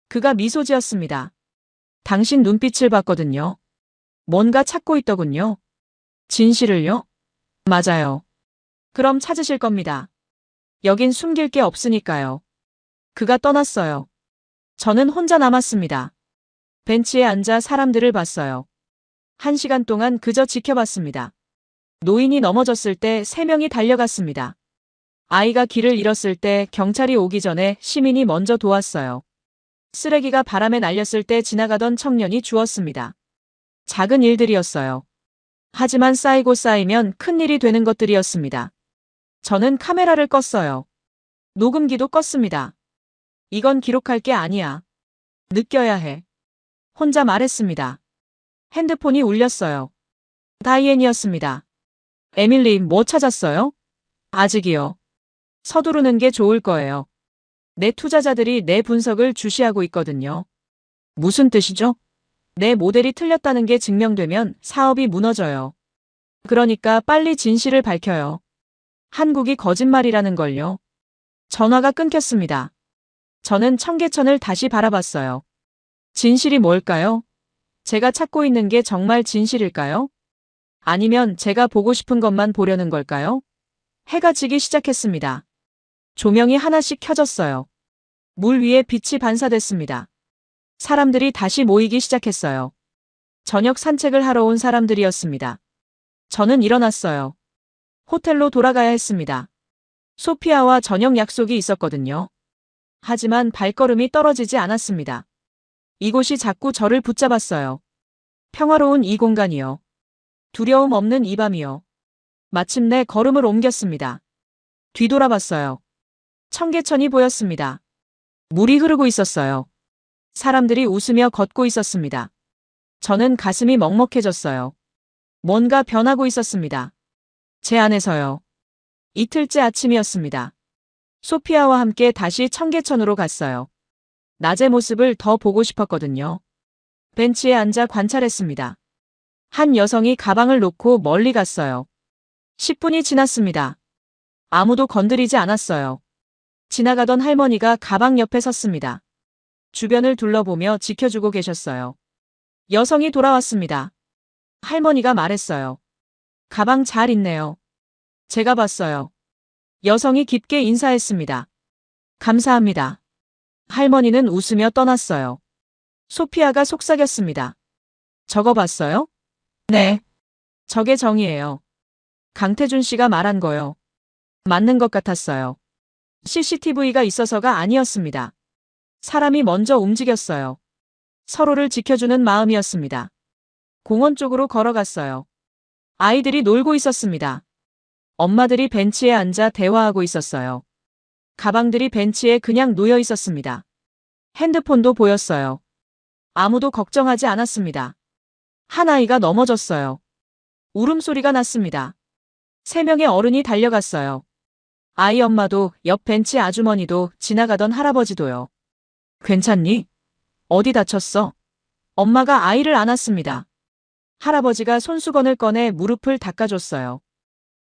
그가 미소 지었습니다. 당신 눈빛을 봤거든요. 뭔가 찾고 있더군요. 진실을요? 맞아요. 그럼 찾으실 겁니다. 여긴 숨길 게 없으니까요. 그가 떠났어요. 저는 혼자 남았습니다. 벤치에 앉아 사람들을 봤어요. 1시간 동안 그저 지켜봤습니다. 노인이 넘어졌을 때 3명이 달려갔습니다. 아이가 길을 잃었을 때 경찰이 오기 전에 시민이 먼저 도왔어요. 쓰레기가 바람에 날렸을 때 지나가던 청년이 주웠습니다. 작은 일들이었어요. 하지만 쌓이고 쌓이면 큰일이 되는 것들이었습니다. 저는 카메라를 껐어요. 녹음기도 껐습니다. 이건 기록할 게 아니야. 느껴야 해. 혼자 말했습니다. 핸드폰이 울렸어요. 다이앤이었습니다. 에밀리, 뭐 찾았어요? 아직이요. 서두르는 게 좋을 거예요. 내 투자자들이 내 분석을 주시하고 있거든요. 무슨 뜻이죠? 내 모델이 틀렸다는 게 증명되면 사업이 무너져요. 그러니까 빨리 진실을 밝혀요. 한국이 거짓말이라는 걸요. 전화가 끊겼습니다. 저는 청계천을 다시 바라봤어요. 진실이 뭘까요? 제가 찾고 있는 게 정말 진실일까요? 아니면 제가 보고 싶은 것만 보려는 걸까요? 해가 지기 시작했습니다. 조명이 하나씩 켜졌어요. 물 위에 빛이 반사됐습니다. 사람들이 다시 모이기 시작했어요. 저녁 산책을 하러 온 사람들이었습니다. 저는 일어났어요. 호텔로 돌아가야 했습니다. 소피아와 저녁 약속이 있었거든요. 하지만 발걸음이 떨어지지 않았습니다. 이곳이 자꾸 저를 붙잡았어요. 평화로운 이 공간이요. 두려움 없는 이 밤이요. 마침내 걸음을 옮겼습니다. 뒤돌아봤어요. 청계천이 보였습니다. 물이 흐르고 있었어요. 사람들이 웃으며 걷고 있었습니다. 저는 가슴이 먹먹해졌어요. 뭔가 변하고 있었습니다. 제 안에서요. 이틀째 아침이었습니다. 소피아와 함께 다시 청계천으로 갔어요. 낮의 모습을 더 보고 싶었거든요. 벤치에 앉아 관찰했습니다. 한 여성이 가방을 놓고 멀리 갔어요. 10분이 지났습니다. 아무도 건드리지 않았어요. 지나가던 할머니가 가방 옆에 섰습니다. 주변을 둘러보며 지켜주고 계셨어요. 여성이 돌아왔습니다. 할머니가 말했어요. 가방 잘 있네요. 제가 봤어요. 여성이 깊게 인사했습니다. 감사합니다. 할머니는 웃으며 떠났어요. 소피아가 속삭였습니다. 저거 봤어요? 네. 저게 정이에요. 강태준 씨가 말한 거요. 맞는 것 같았어요. CCTV가 있어서가 아니었습니다. 사람이 먼저 움직였어요. 서로를 지켜주는 마음이었습니다. 공원 쪽으로 걸어갔어요. 아이들이 놀고 있었습니다. 엄마들이 벤치에 앉아 대화하고 있었어요. 가방들이 벤치에 그냥 놓여 있었습니다. 핸드폰도 보였어요. 아무도 걱정하지 않았습니다. 한 아이가 넘어졌어요. 울음소리가 났습니다. 3명의 어른이 달려갔어요. 아이 엄마도, 옆 벤치 아주머니도, 지나가던 할아버지도요. 괜찮니? 어디 다쳤어? 엄마가 아이를 안았습니다. 할아버지가 손수건을 꺼내 무릎을 닦아줬어요.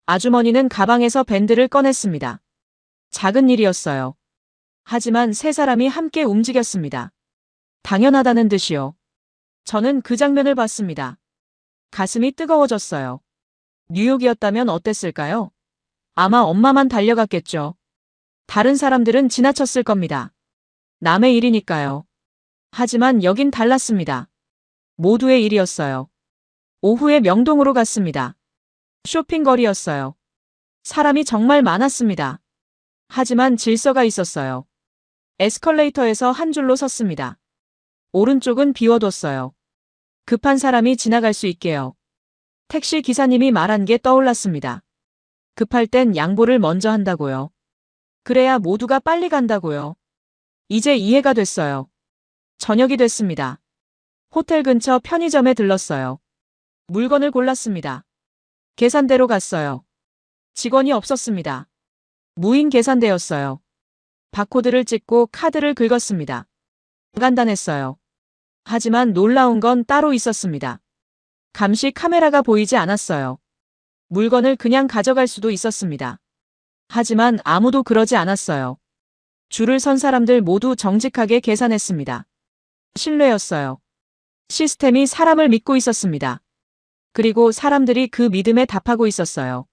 아주머니는 가방에서 밴드를 꺼냈습니다. 작은 일이었어요. 하지만 3사람이 함께 움직였습니다. 당연하다는 듯이요. 저는 그 장면을 봤습니다. 가슴이 뜨거워졌어요. 뉴욕이었다면 어땠을까요? 아마 엄마만 달려갔겠죠. 다른 사람들은 지나쳤을 겁니다. 남의 일이니까요. 하지만 여긴 달랐습니다. 모두의 일이었어요. 오후에 명동으로 갔습니다. 쇼핑거리였어요. 사람이 정말 많았습니다. 하지만 질서가 있었어요. 에스컬레이터에서 한 줄로 섰습니다. 오른쪽은 비워뒀어요. 급한 사람이 지나갈 수 있게요. 택시 기사님이 말한 게 떠올랐습니다. 급할 땐 양보를 먼저 한다고요. 그래야 모두가 빨리 간다고요. 이제 이해가 됐어요. 저녁이 됐습니다. 호텔 근처 편의점에 들렀어요. 물건을 골랐습니다. 계산대로 갔어요. 직원이 없었습니다. 무인 계산대였어요. 바코드를 찍고 카드를 긁었습니다. 간단했어요. 하지만 놀라운 건 따로 있었습니다. 감시 카메라가 보이지 않았어요. 물건을 그냥 가져갈 수도 있었습니다. 하지만 아무도 그러지 않았어요. 줄을 선 사람들 모두 정직하게 계산했습니다. 신뢰였어요. 시스템이 사람을 믿고 있었습니다. 그리고 사람들이 그 믿음에 답하고 있었어요.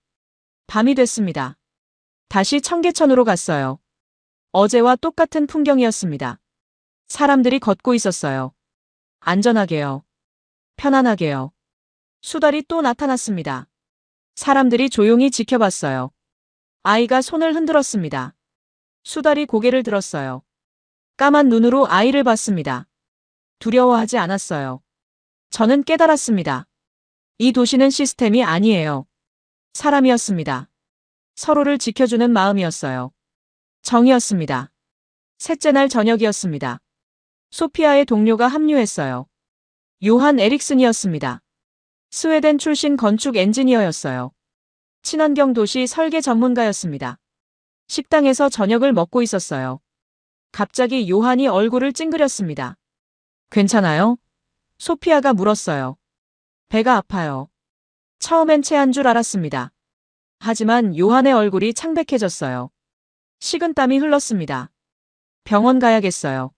밤이 됐습니다. 다시 청계천으로 갔어요. 어제와 똑같은 풍경이었습니다. 사람들이 걷고 있었어요. 안전하게요. 편안하게요. 수달이 또 나타났습니다. 사람들이 조용히 지켜봤어요. 아이가 손을 흔들었습니다. 수달이 고개를 들었어요. 까만 눈으로 아이를 봤습니다. 두려워하지 않았어요. 저는 깨달았습니다. 이 도시는 시스템이 아니에요. 사람이었습니다. 서로를 지켜주는 마음이었어요. 정이었습니다. 셋째 날 저녁이었습니다. 소피아의 동료가 합류했어요. 요한 에릭슨이었습니다. 스웨덴 출신 건축 엔지니어였어요. 친환경 도시 설계 전문가였습니다. 식당에서 저녁을 먹고 있었어요. 갑자기 요한이 얼굴을 찡그렸습니다. 괜찮아요? 소피아가 물었어요. 배가 아파요. 처음엔 체한 줄 알았습니다. 하지만 요한의 얼굴이 창백해졌어요. 식은땀이 흘렀습니다. 병원 가야겠어요.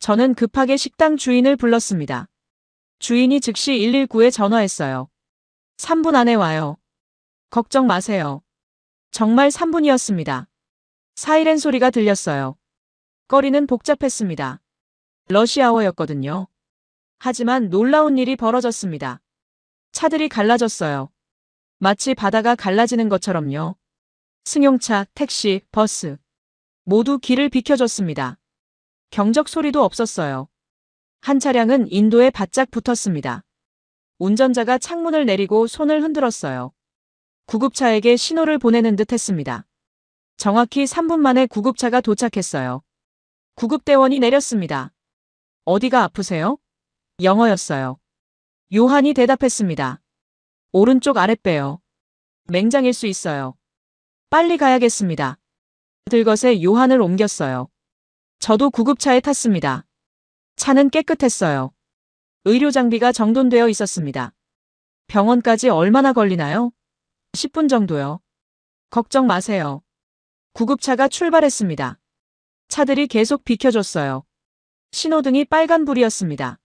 저는 급하게 식당 주인을 불렀습니다. 주인이 즉시 119에 전화했어요. 3분 안에 와요. 걱정 마세요. 정말 3분이었습니다. 사이렌 소리가 들렸어요. 거리는 복잡했습니다. 러시아워였거든요. 하지만 놀라운 일이 벌어졌습니다. 차들이 갈라졌어요. 마치 바다가 갈라지는 것처럼요. 승용차, 택시, 버스 모두 길을 비켜줬습니다. 경적 소리도 없었어요. 한 차량은 인도에 바짝 붙었습니다. 운전자가 창문을 내리고 손을 흔들었어요. 구급차에게 신호를 보내는 듯 했습니다. 정확히 3분 만에 구급차가 도착했어요. 구급대원이 내렸습니다. 어디가 아프세요? 영어였어요. 요한이 대답했습니다. 오른쪽 아랫배요. 맹장일 수 있어요. 빨리 가야겠습니다. 들것에 요한을 옮겼어요. 저도 구급차에 탔습니다. 차는 깨끗했어요. 의료 장비가 정돈되어 있었습니다. 병원까지 얼마나 걸리나요? 10분 정도요. 걱정 마세요. 구급차가 출발했습니다. 차들이 계속 비켜줬어요. 신호등이 빨간불이었습니다.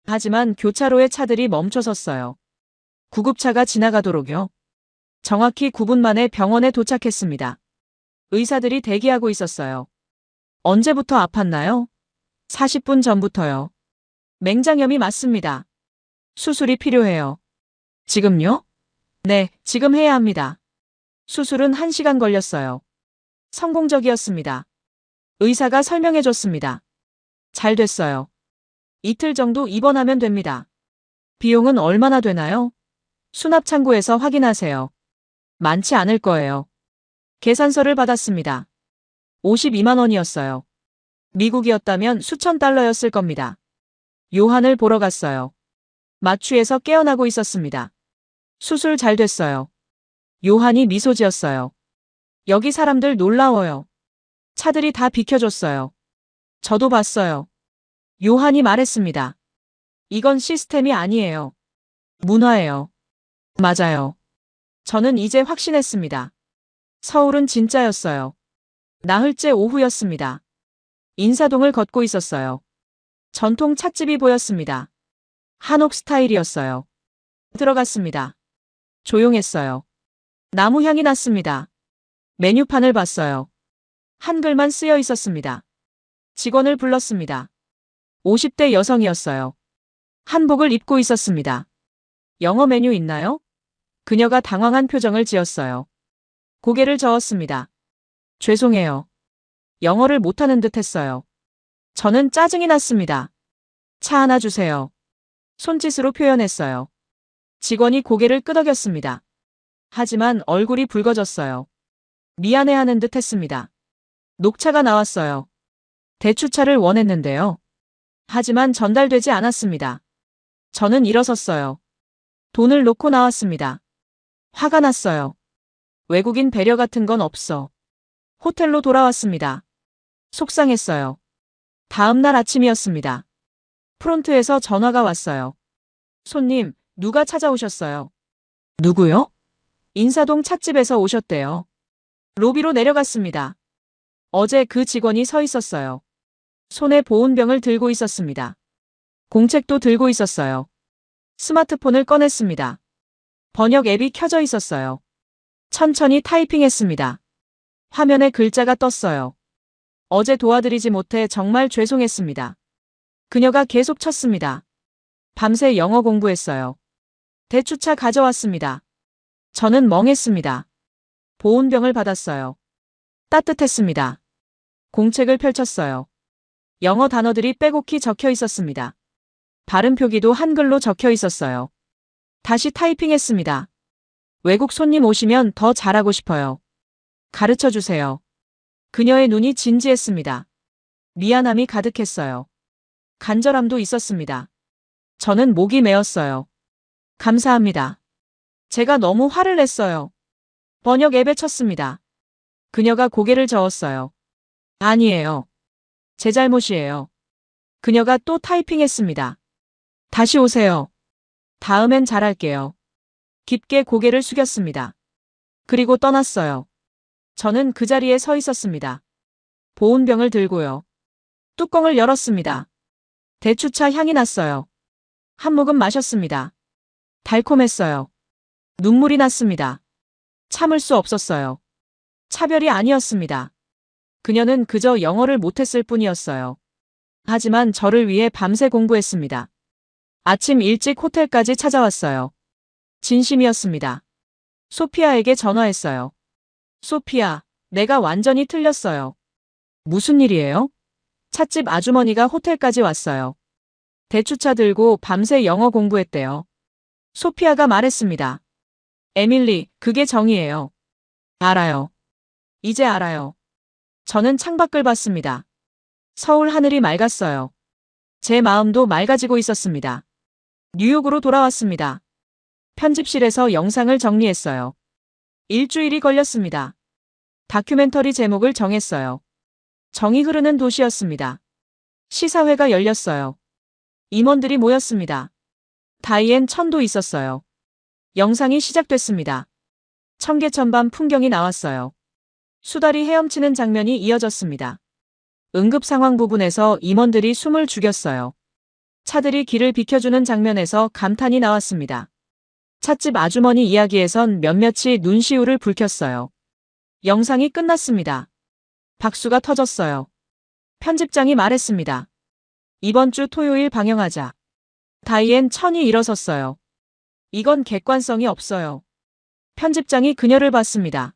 하지만 교차로에 차들이 멈춰 섰어요. 구급차가 지나가도록요. 정확히 9분 만에 병원에 도착했습니다. 의사들이 대기하고 있었어요. 언제부터 아팠나요? 40분 전부터요. 맹장염이 맞습니다. 수술이 필요해요. 지금요? 네, 지금 해야 합니다. 수술은 1시간 걸렸어요. 성공적이었습니다. 의사가 설명해줬습니다. 잘 됐어요. 이틀 정도 입원하면 됩니다. 비용은 얼마나 되나요? 수납창고에서 확인하세요. 많지 않을 거예요. 계산서를 받았습니다. 52만 원이었어요. 미국이었다면 수천 달러였을 겁니다. 요한을 보러 갔어요. 마취에서 깨어나고 있었습니다. 수술 잘 됐어요. 요한이 미소 지었어요. 여기 사람들 놀라워요. 차들이 다 비켜줬어요. 저도 봤어요. 요한이 말했습니다. 이건 시스템이 아니에요. 문화예요. 맞아요. 저는 이제 확신했습니다. 서울은 진짜였어요. 나흘째 오후였습니다. 인사동을 걷고 있었어요. 전통 찻집이 보였습니다. 한옥 스타일이었어요. 들어갔습니다. 조용했어요. 나무 향이 났습니다. 메뉴판을 봤어요. 한글만 쓰여 있었습니다. 직원을 불렀습니다. 50대 여성이었어요. 한복을 입고 있었습니다. 영어 메뉴 있나요? 그녀가 당황한 표정을 지었어요. 고개를 저었습니다. 죄송해요. 영어를 못하는 듯 했어요. 저는 짜증이 났습니다. 차 하나 주세요. 손짓으로 표현했어요. 직원이 고개를 끄덕였습니다. 하지만 얼굴이 붉어졌어요. 미안해하는 듯 했습니다. 녹차가 나왔어요. 대추차를 원했는데요. 하지만 전달되지 않았습니다. 저는 일어섰어요. 돈을 놓고 나왔습니다. 화가 났어요. 외국인 배려 같은 건 없어. 호텔로 돌아왔습니다. 속상했어요. 다음 날 아침이었습니다. 프론트에서 전화가 왔어요. 손님, 누가 찾아오셨어요? 누구요? 인사동 찻집에서 오셨대요. 로비로 내려갔습니다. 어제 그 직원이 서 있었어요. 손에 보온병을 들고 있었습니다. 공책도 들고 있었어요. 스마트폰을 꺼냈습니다. 번역 앱이 켜져 있었어요. 천천히 타이핑했습니다. 화면에 글자가 떴어요. 어제 도와드리지 못해 정말 죄송했습니다. 그녀가 계속 쳤습니다. 밤새 영어 공부했어요. 대추차 가져왔습니다. 저는 멍했습니다. 보온병을 받았어요. 따뜻했습니다. 공책을 펼쳤어요. 영어 단어들이 빼곡히 적혀 있었습니다. 발음 표기도 한글로 적혀 있었어요. 다시 타이핑했습니다. 외국 손님 오시면 더 잘하고 싶어요. 가르쳐 주세요. 그녀의 눈이 진지했습니다. 미안함이 가득했어요. 간절함도 있었습니다. 저는 목이 메었어요. 감사합니다. 제가 너무 화를 냈어요. 번역 앱에 쳤습니다. 그녀가 고개를 저었어요. 아니에요. 제 잘못이에요. 그녀가 또 타이핑했습니다. 다시 오세요. 다음엔 잘할게요. 깊게 고개를 숙였습니다. 그리고 떠났어요. 저는 그 자리에 서 있었습니다. 보온병을 들고요. 뚜껑을 열었습니다. 대추차 향이 났어요. 한 모금 마셨습니다. 달콤했어요. 눈물이 났습니다. 참을 수 없었어요. 차별이 아니었습니다. 그녀는 그저 영어를 못했을 뿐이었어요. 하지만 저를 위해 밤새 공부했습니다. 아침 일찍 호텔까지 찾아왔어요. 진심이었습니다. 소피아에게 전화했어요. 소피아, 내가 완전히 틀렸어요. 무슨 일이에요? 찻집 아주머니가 호텔까지 왔어요. 대추차 들고 밤새 영어 공부했대요. 소피아가 말했습니다. 에밀리, 그게 정이에요. 알아요. 이제 알아요. 저는 창밖을 봤습니다. 서울 하늘이 맑았어요. 제 마음도 맑아지고 있었습니다. 뉴욕으로 돌아왔습니다. 편집실에서 영상을 정리했어요. 일주일이 걸렸습니다. 다큐멘터리 제목을 정했어요. 정이 흐르는 도시였습니다. 시사회가 열렸어요. 임원들이 모였습니다. 다이앤 천도 있었어요. 영상이 시작됐습니다. 청계천밤 풍경이 나왔어요. 수달이 헤엄치는 장면이 이어졌습니다. 응급 상황 부분에서 임원들이 숨을 죽였어요. 차들이 길을 비켜주는 장면에서 감탄이 나왔습니다. 찻집 아주머니 이야기에선 몇몇이 눈시울을 붉혔어요. 영상이 끝났습니다. 박수가 터졌어요. 편집장이 말했습니다. 이번 주 토요일 방영하자. 다이앤 천이 일어섰어요. 이건 객관성이 없어요. 편집장이 그녀를 봤습니다.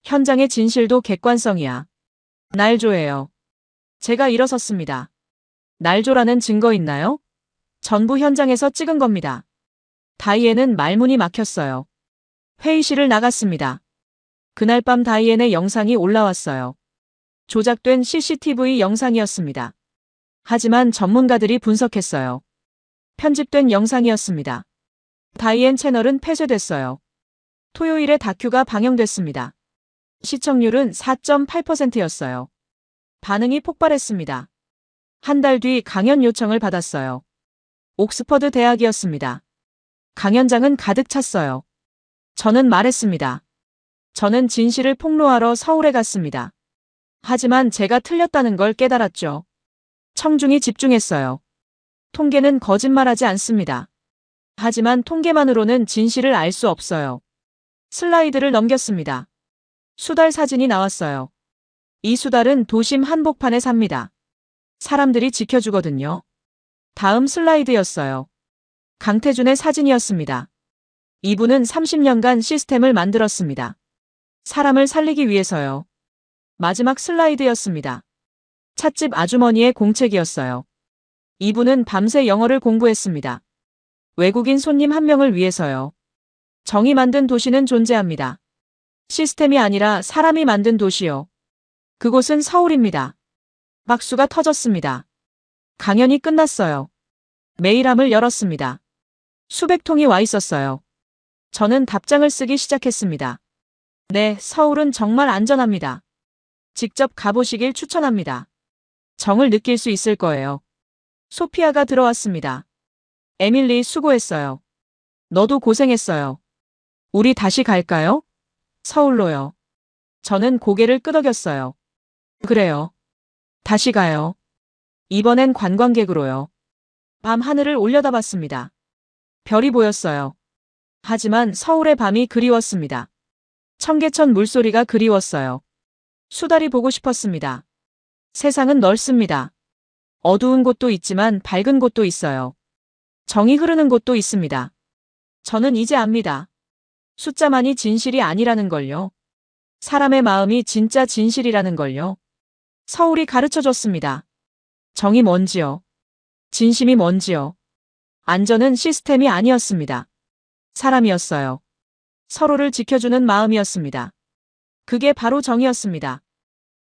현장의 진실도 객관성이야. 날조예요. 제가 일어섰습니다. 날조라는 증거 있나요? 전부 현장에서 찍은 겁니다. 다이앤은 말문이 막혔어요. 회의실을 나갔습니다. 그날 밤 다이앤의 영상이 올라왔어요. 조작된 CCTV 영상이었습니다. 하지만 전문가들이 분석했어요. 편집된 영상이었습니다. 다이앤 채널은 폐쇄됐어요. 토요일에 다큐가 방영됐습니다. 시청률은 4.8%였어요. 반응이 폭발했습니다. 한 달 뒤 강연 요청을 받았어요. 옥스퍼드 대학이었습니다. 강연장은 가득 찼어요. 저는 말했습니다. 저는 진실을 폭로하러 서울에 갔습니다. 하지만 제가 틀렸다는 걸 깨달았죠. 청중이 집중했어요. 통계는 거짓말하지 않습니다. 하지만 통계만으로는 진실을 알 수 없어요. 슬라이드를 넘겼습니다. 수달 사진이 나왔어요. 이 수달은 도심 한복판에 삽니다. 사람들이 지켜주거든요. 다음 슬라이드였어요. 강태준의 사진이었습니다. 이분은 30년간 시스템을 만들었습니다. 사람을 살리기 위해서요. 마지막 슬라이드였습니다. 찻집 아주머니의 공책이었어요. 이분은 밤새 영어를 공부했습니다. 외국인 손님 한 명을 위해서요. 정이 만든 도시는 존재합니다. 시스템이 아니라 사람이 만든 도시요. 그곳은 서울입니다. 박수가 터졌습니다. 강연이 끝났어요. 메일함을 열었습니다. 수백 통이 와 있었어요. 저는 답장을 쓰기 시작했습니다. 네, 서울은 정말 안전합니다. 직접 가보시길 추천합니다. 정을 느낄 수 있을 거예요. 소피아가 들어왔습니다. 에밀리 수고했어요. 너도 고생했어요. 우리 다시 갈까요? 서울로요. 저는 고개를 끄덕였어요. 그래요. 다시 가요. 이번엔 관광객으로요. 밤 하늘을 올려다봤습니다. 별이 보였어요. 하지만 서울의 밤이 그리웠습니다. 청계천 물소리가 그리웠어요. 수달이 보고 싶었습니다. 세상은 넓습니다. 어두운 곳도 있지만 밝은 곳도 있어요. 정이 흐르는 곳도 있습니다. 저는 이제 압니다. 숫자만이 진실이 아니라는 걸요. 사람의 마음이 진짜 진실이라는 걸요. 서울이 가르쳐줬습니다. 정이 뭔지요. 진심이 뭔지요. 안전은 시스템이 아니었습니다. 사람이었어요. 서로를 지켜주는 마음이었습니다. 그게 바로 정이었습니다.